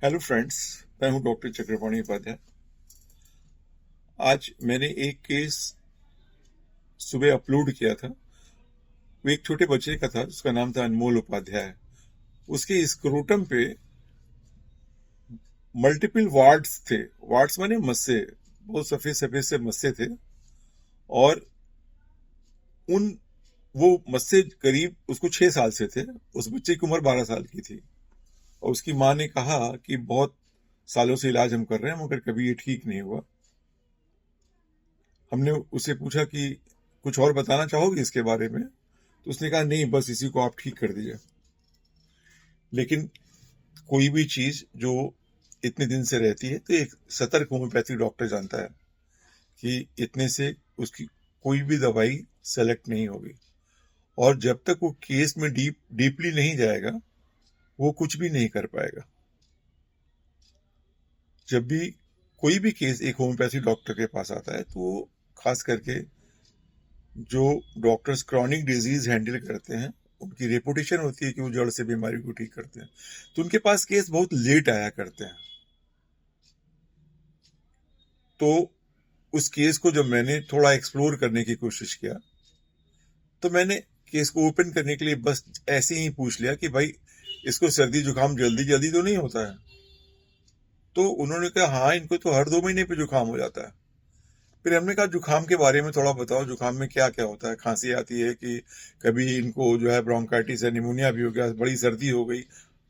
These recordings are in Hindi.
Hello friends. मैं हूं डॉक्टर चक्रपाणी उपाध्याय। आज मैंने एक केस सुबह अपलोड किया था। वो एक छोटे बच्चे का था जिसका नाम था अनमोल उपाध्याय। उसके स्क्रोटम पे मल्टीपल वार्ड्स थे। वार्ड्स माने मस्से, बहुत सफेद सफेद से मस्से थे। और उन वो मस्से करीब उसको 6 साल से थे। उस बच्चे की उम्र 12 साल की थी। और उसकी माँ ने कहा कि बहुत सालों से इलाज हम कर रहे हैं मगर कभी ये ठीक नहीं हुआ। हमने उससे पूछा कि कुछ और बताना चाहोगे इसके बारे में, तो उसने कहा नहीं, बस इसी को आप ठीक कर दीजिए। लेकिन कोई भी चीज जो इतने दिन से रहती है तो एक सतर्क होम्योपैथिक डॉक्टर जानता है कि इतने से उसकी कोई भी दवाई सेलेक्ट नहीं होगी। और जब तक वो केस में डीपली नहीं जाएगा वो कुछ भी नहीं कर पाएगा। जब भी कोई भी केस एक होम्योपैथिक डॉक्टर के पास आता है तो वो खास करके जो डॉक्टर्स क्रॉनिक डिजीज हैंडल करते हैं उनकी रेपुटेशन होती है कि वो जड़ से बीमारी को ठीक करते हैं। तो उनके पास केस बहुत लेट आया करते हैं। तो उस केस को जब मैंने थोड़ा एक्सप्लोर करने की कोशिश किया तो मैंने केस को ओपन करने के लिए बस ऐसे ही पूछ लिया कि भाई इसको सर्दी जुकाम जल्दी जल्दी तो नहीं होता है। तो उन्होंने कहा हाँ, इनको तो हर 2 महीने पे जुकाम हो जाता है। फिर हमने कहा जुकाम के बारे में थोड़ा बताओ, जुकाम में क्या क्या होता है, खांसी आती है कि कभी इनको जो है ब्रोंकाइटिस या निमोनिया भी हो गया, बड़ी सर्दी हो गई।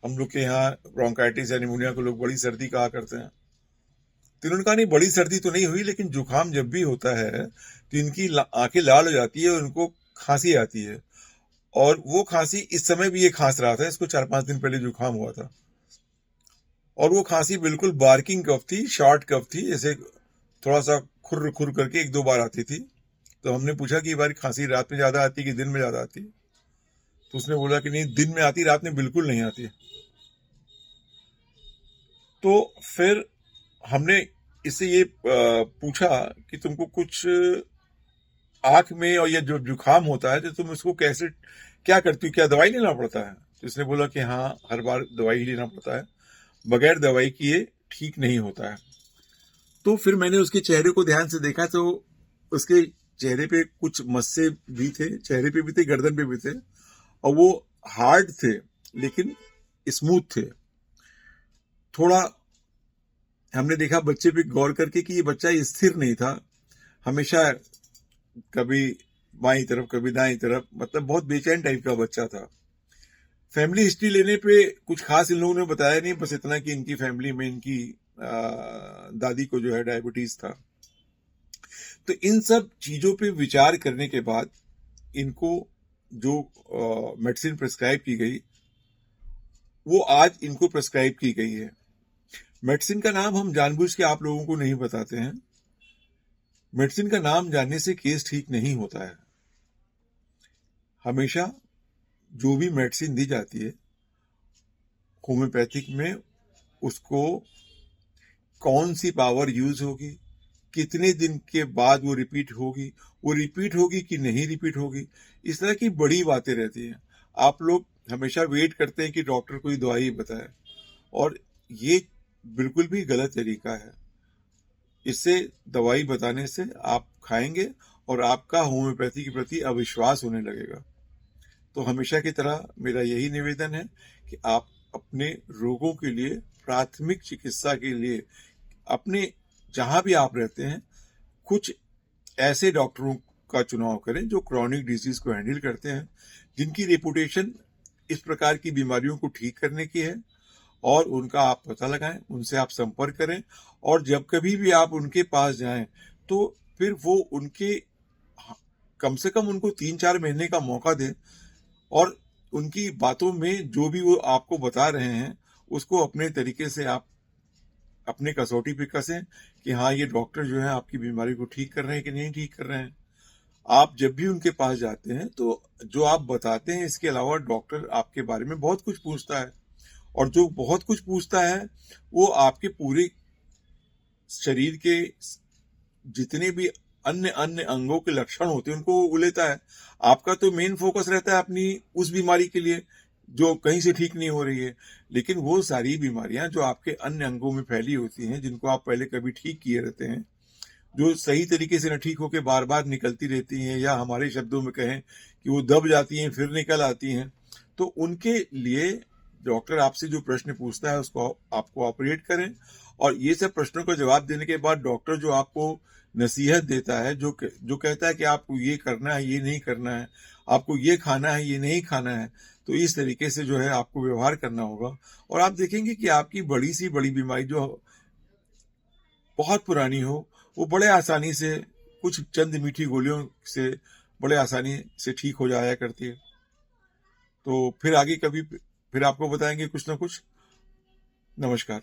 हम लोग के यहाँ ब्रोंकाइटिस या निमोनिया को लोग बड़ी सर्दी कहा करते हैं। तो इन्होंने कहा नहीं, बड़ी सर्दी तो नहीं हुई लेकिन जुकाम जब भी होता है तो इनकी आंखें लाल हो जाती है और इनको खांसी आती है। और वो खांसी इस समय भी ये खांस रहा था, इसको 4-5 दिन पहले जुकाम हुआ था। और वो खांसी बिल्कुल बार्किंग कफ थी, शॉर्ट कफ थी, जैसे थोड़ा सा खुर खुर करके 1-2 बार आती थी। तो हमने पूछा कि ये बार खांसी रात में ज्यादा आती है कि दिन में ज्यादा आती है। तो उसने बोला कि नहीं, दिन में आती, रात में बिल्कुल नहीं आती। तो फिर हमने इससे ये पूछा कि तुमको कुछ आंख में और ये जो जुकाम होता है तो तुम इसको कैसे क्या करती हो, क्या दवाई लेना पड़ता है? तो इसने बोला कि हाँ, हर बार दवाई ही लेना पड़ता है, बगैर दवाई किए ठीक नहीं होता है। तो फिर मैंने उसके चेहरे को ध्यान से देखा तो उसके चेहरे पे कुछ मस्से भी थे, चेहरे पे भी थे, गर्दन पे भी थे। और वो हार्ड थे लेकिन स्मूथ थे। थोड़ा हमने देखा बच्चे पे गौर करके कि ये बच्चा स्थिर नहीं था, हमेशा कभी बाईं तरफ कभी दाईं तरफ, मतलब बहुत बेचैन टाइप का बच्चा था। फैमिली हिस्ट्री लेने पे कुछ खास इन लोगों ने बताया नहीं, बस इतना कि इनकी फैमिली में इनकी दादी को जो है डायबिटीज था। तो इन सब चीजों पे विचार करने के बाद इनको जो मेडिसिन प्रिस्क्राइब की गई वो आज इनको प्रिस्क्राइब की गई है। मेडिसिन का नाम हम जानबूझ के आप लोगों को नहीं बताते हैं। मेडिसिन का नाम जानने से केस ठीक नहीं होता है। हमेशा जो भी मेडिसिन दी जाती है होम्योपैथिक में, उसको कौन सी पावर यूज होगी, कितने दिन के बाद वो रिपीट होगी कि नहीं रिपीट होगी, इस तरह की बड़ी बातें रहती हैं। आप लोग हमेशा वेट करते हैं कि डॉक्टर कोई दवाई बताए, और ये बिल्कुल भी गलत तरीका है। इससे दवाई बताने से आप खाएंगे और आपका होम्योपैथी के प्रति अविश्वास होने लगेगा। तो हमेशा की तरह मेरा यही निवेदन है कि आप अपने रोगों के लिए, प्राथमिक चिकित्सा के लिए, अपने जहां भी आप रहते हैं कुछ ऐसे डॉक्टरों का चुनाव करें जो क्रॉनिक डिजीज को हैंडल करते हैं, जिनकी रेपुटेशन इस प्रकार की बीमारियों को ठीक करने की है। और उनका आप पता लगाएं, उनसे आप संपर्क करें। और जब कभी भी आप उनके पास जाएं तो फिर वो उनके कम से कम उनको 3-4 महीने का मौका दें, और उनकी बातों में जो भी वो आपको बता रहे हैं उसको अपने तरीके से आप अपने कसौटी पे कसें कि हाँ, ये डॉक्टर जो है आपकी बीमारी को ठीक कर रहे हैं कि नहीं ठीक कर रहे हैं। आप जब भी उनके पास जाते हैं तो जो आप बताते हैं इसके अलावा डॉक्टर आपके बारे में बहुत कुछ पूछता है। और जो बहुत कुछ पूछता है वो आपके पूरे शरीर के जितने भी अन्य अन्य अंगों के लक्षण होते हैं उनको वो लेता है। आपका तो मेन फोकस रहता है अपनी उस बीमारी के लिए जो कहीं से ठीक नहीं हो रही है, लेकिन वो सारी बीमारियां जो आपके अन्य अंगों में फैली होती हैं, जिनको आप पहले कभी ठीक किए रहते हैं, जो सही तरीके से न ठीक होकर बार बार निकलती रहती हैं, या हमारे शब्दों में कहें कि वो दब जाती हैं फिर निकल आती हैं, तो उनके लिए डॉक्टर आपसे जो प्रश्न पूछता है उसको आपको ऑपरेट करें। और ये सब प्रश्नों का जवाब देने के बाद डॉक्टर जो आपको नसीहत देता है, जो कहता है कि आपको ये करना है, ये नहीं करना है, आपको ये खाना है, ये नहीं खाना है, तो इस तरीके से जो है आपको व्यवहार करना होगा। और आप देखेंगे कि आपकी बड़ी सी बड़ी बीमारी जो बहुत पुरानी हो, वो बड़े आसानी से कुछ चंद मीठी गोलियों से बड़े आसानी से ठीक हो जाया करती है। तो फिर आगे कभी फिर आपको बताएंगे कुछ ना कुछ। नमस्कार।